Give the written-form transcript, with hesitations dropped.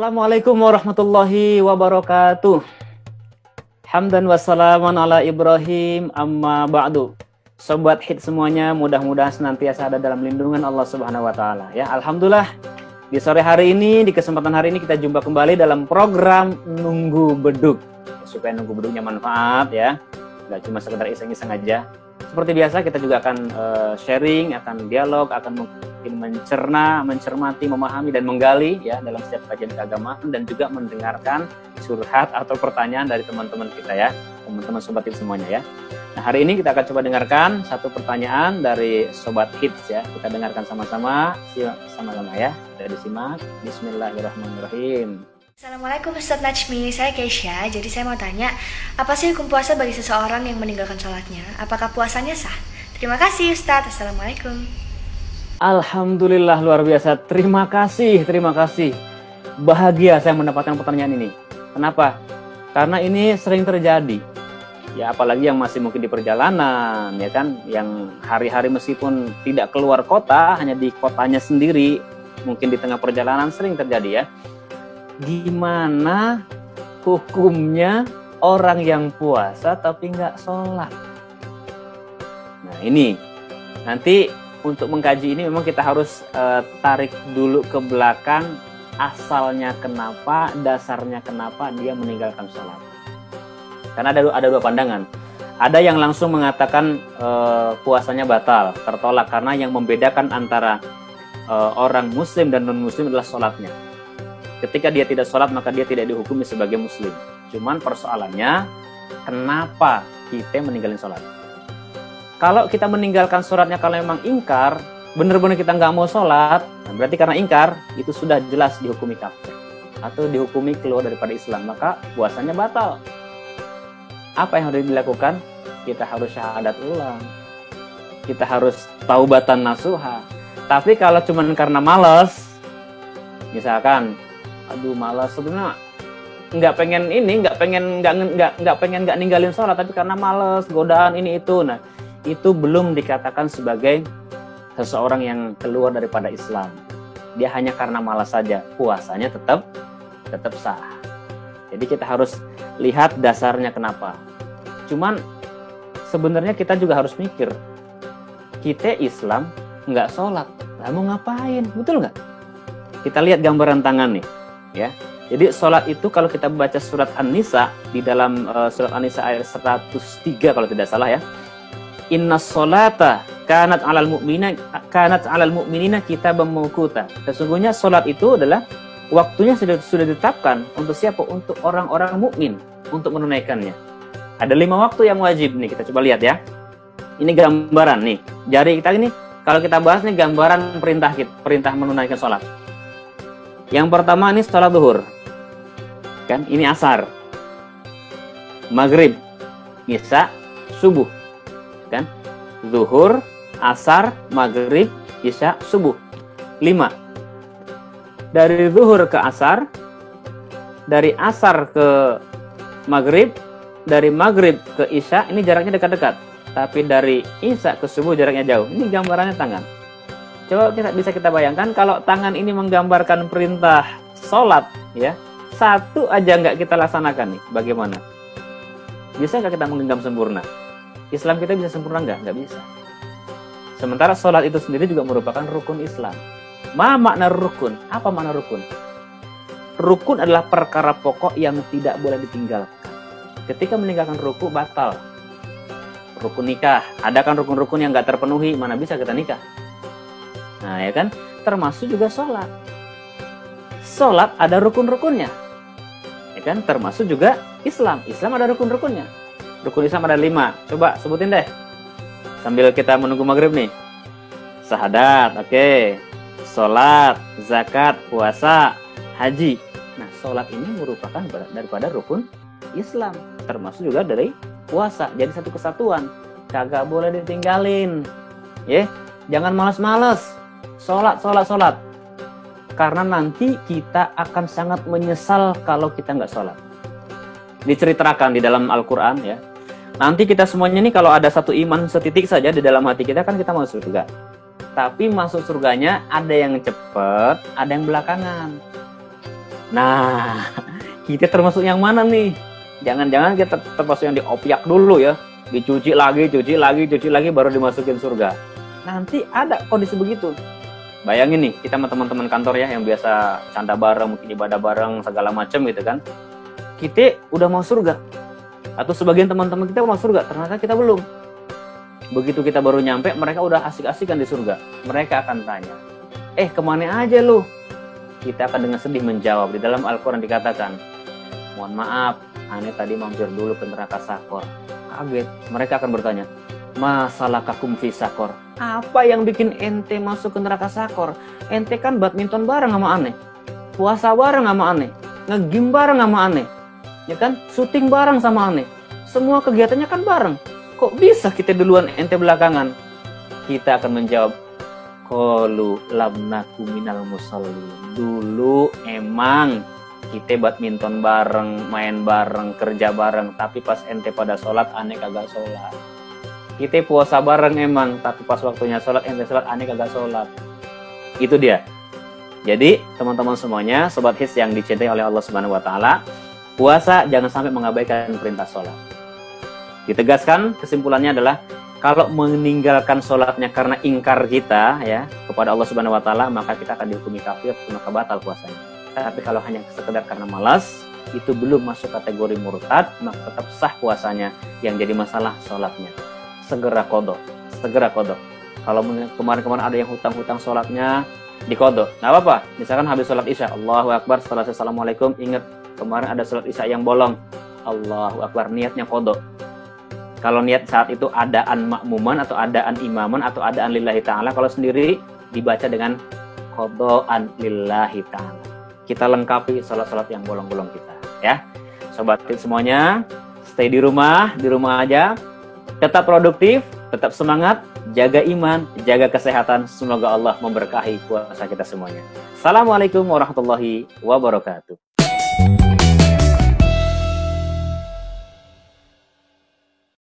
Assalamualaikum warahmatullahi wabarakatuh. Hamdan wassalaman ala Ibrahim amma ba'du. Sobat hit semuanya, mudah-mudahan senantiasa ada dalam lindungan Allah Subhanahu wa taala ya. Alhamdulillah, di sore hari ini, di kesempatan hari ini kita jumpa kembali dalam program Nunggu Beduk. Supaya nunggu beduknya manfaat ya. Enggak cuma sekedar iseng-iseng aja. Seperti biasa kita juga akan sharing, akan dialog, akan mungkin mencerna, mencermati, memahami dan menggali ya dalam setiap kajian keagamaan dan juga mendengarkan curhat atau pertanyaan dari teman-teman kita ya, teman-teman sobat hits semuanya ya. Nah, hari ini kita akan coba dengarkan satu pertanyaan dari sobat hits ya. Kita dengarkan sama-sama, sama-sama ya. Kita disimak. Bismillahirrahmanirrahim. Assalamualaikum Ustadz Najmi, saya Keisha. Jadi saya mau tanya, apa sih hukum puasa bagi seseorang yang meninggalkan sholatnya? Apakah puasanya sah? Terima kasih Ustadz. Assalamualaikum. Alhamdulillah, luar biasa. Terima kasih, terima kasih. Bahagia saya mendapatkan pertanyaan ini. Kenapa? Karena ini sering terjadi. Ya, apalagi yang masih mungkin di perjalanan, ya kan? Yang hari-hari meskipun tidak keluar kota, hanya di kotanya sendiri, mungkin di tengah perjalanan sering terjadi ya. Gimana hukumnya orang yang puasa tapi nggak sholat? Nah ini, nanti untuk mengkaji ini memang kita harus tarik dulu ke belakang asalnya kenapa, dasarnya kenapa dia meninggalkan sholat. Karena ada dua pandangan. Ada yang langsung mengatakan puasanya batal, tertolak karena yang membedakan antara orang muslim dan non-muslim adalah sholatnya. Ketika dia tidak sholat maka dia tidak dihukumi sebagai muslim. Cuman persoalannya kenapa kita meninggalin sholat? Kalau kita meninggalkan sholatnya kalau memang ingkar, benar-benar kita nggak mau sholat, nah berarti karena ingkar itu sudah jelas dihukumi kafir atau dihukumi keluar daripada Islam, maka puasanya batal. Apa yang harus dilakukan? Kita harus syahadat ulang, kita harus taubatan nasuha. Tapi kalau cuma karena malas, misalkan aduh malas sebenarnya nggak pengen nggak ninggalin sholat tapi karena malas, godaan ini itu, nah itu belum dikatakan sebagai seseorang yang keluar daripada Islam. Dia hanya karena malas saja, puasanya tetap sah. Jadi kita harus lihat dasarnya kenapa. Cuman sebenarnya kita juga harus mikir, kita Islam nggak sholat, lah mau ngapain, betul nggak? Kita lihat gambaran tangan nih. Ya, jadi sholat itu kalau kita baca surat An-Nisa di dalam surat An-Nisa ayat 103 kalau tidak salah ya. Inna sholata kanat 'alal mu'minina kitaban mawquta. Sesungguhnya sholat itu adalah waktunya sudah ditetapkan untuk siapa? Untuk orang-orang mukmin untuk menunaikannya. Ada 5 waktu yang wajib nih, kita coba lihat ya. Ini gambaran nih. Jari kita ini kalau kita bahas nih gambaran perintah menunaikan sholat. Yang pertama ini sholat zuhur, kan? Ini asar, maghrib, isya, subuh, kan? Zuhur, asar, maghrib, isya, subuh. 5. Dari zuhur ke asar, dari asar ke maghrib, dari maghrib ke isya, ini jaraknya dekat-dekat. Tapi dari isya ke subuh jaraknya jauh. Ini gambarannya tangan. Coba bisa kita bayangkan kalau tangan ini menggambarkan perintah sholat ya, satu aja nggak kita laksanakan nih, bagaimana? Bisa nggak kita menggenggam sempurna? Islam kita bisa sempurna nggak bisa. Sementara sholat itu sendiri juga merupakan rukun Islam. Makna rukun? Apa makna rukun? Rukun adalah perkara pokok yang tidak boleh ditinggalkan. Ketika meninggalkan rukun batal. Rukun nikah, ada kan rukun-rukun yang nggak terpenuhi, mana bisa kita nikah? Nah ya kan, termasuk juga sholat. Sholat ada rukun-rukunnya, ya kan, termasuk juga Islam. Islam ada rukun-rukunnya. Rukun Islam ada 5. Coba sebutin deh. Sambil kita menunggu maghrib nih. Syahadat, oke. Sholat, zakat, puasa, haji. Nah sholat ini merupakan daripada rukun Islam, termasuk juga dari puasa. Jadi satu kesatuan, kagak boleh ditinggalin. Ya, jangan malas-malas. Sholat. Karena nanti kita akan sangat menyesal kalau kita nggak sholat. Diceritakan di dalam Al-Quran ya. Nanti kita semuanya nih kalau ada satu iman setitik saja di dalam hati kita kan kita masuk surga. Tapi masuk surganya ada yang cepat, ada yang belakangan. Nah, kita termasuk yang mana nih? Jangan-jangan kita termasuk yang diopyak dulu ya. Dicuci lagi, baru dimasukin surga. Nanti ada kondisi begitu. Bayangin nih, kita sama teman-teman kantor ya, yang biasa canda bareng, mungkin ibadah bareng, segala macam gitu kan. Kita udah mau surga. Atau sebagian teman-teman kita mau surga, ternyata kita belum. Begitu kita baru nyampe, mereka udah asik-asikan di surga. Mereka akan tanya, kemana aja lu? Kita akan dengan sedih menjawab. Di dalam Al-Quran dikatakan, mohon maaf, aneh tadi mampir dulu ke neraka Sakor. Kaget, mereka akan bertanya, masalakakum fi Sakor? Apa yang bikin ente masuk ke neraka Sakor? Ente kan badminton bareng sama aneh, puasa bareng sama aneh, nge-gym bareng sama aneh, ya kan? Syuting bareng sama aneh. Semua kegiatannya kan bareng. Kok bisa kita duluan, ente belakangan? Kita akan menjawab, qalu lam naku minal musallin. Dulu emang kita badminton bareng, main bareng, kerja bareng, tapi pas ente pada sholat, aneh kagak sholat. Kita puasa bareng emang, tapi pas waktunya sholat, ente sholat, aneh kagak sholat. Itu dia. Jadi, teman-teman semuanya, Sobat Hits yang dicintai oleh Allah Subhanahu wa Ta'ala, puasa jangan sampai mengabaikan perintah sholat. Ditegaskan, kesimpulannya adalah, kalau meninggalkan sholatnya karena ingkar kita ya kepada Allah Subhanahu wa Ta'ala, maka kita akan dihukumi kafir, maka batal puasanya. Tapi kalau hanya sekedar karena malas, itu belum masuk kategori murtad, maka tetap sah puasanya. Yang jadi masalah sholatnya. Segera qadha, segera qadha. Kalau kemarin-kemarin ada yang hutang-hutang sholatnya, diqadha. Nggak apa-apa. Misalkan habis sholat isya, Allahu Akbar, setelah assalamualaikum, ingat kemarin ada sholat isya yang bolong. Allahu Akbar, niatnya qadha. Kalau niat saat itu adaan makmuman atau adaan imaman atau adaan lillahi ta'ala, kalau sendiri dibaca dengan qadhaan lillahi ta'ala. Kita lengkapi sholat-sholat yang bolong-bolong kita ya. Sobat Hits semuanya, stay di rumah aja. Tetap produktif, tetap semangat, jaga iman, jaga kesehatan. Semoga Allah memberkahi puasa kita semuanya. Assalamualaikum warahmatullahi wabarakatuh.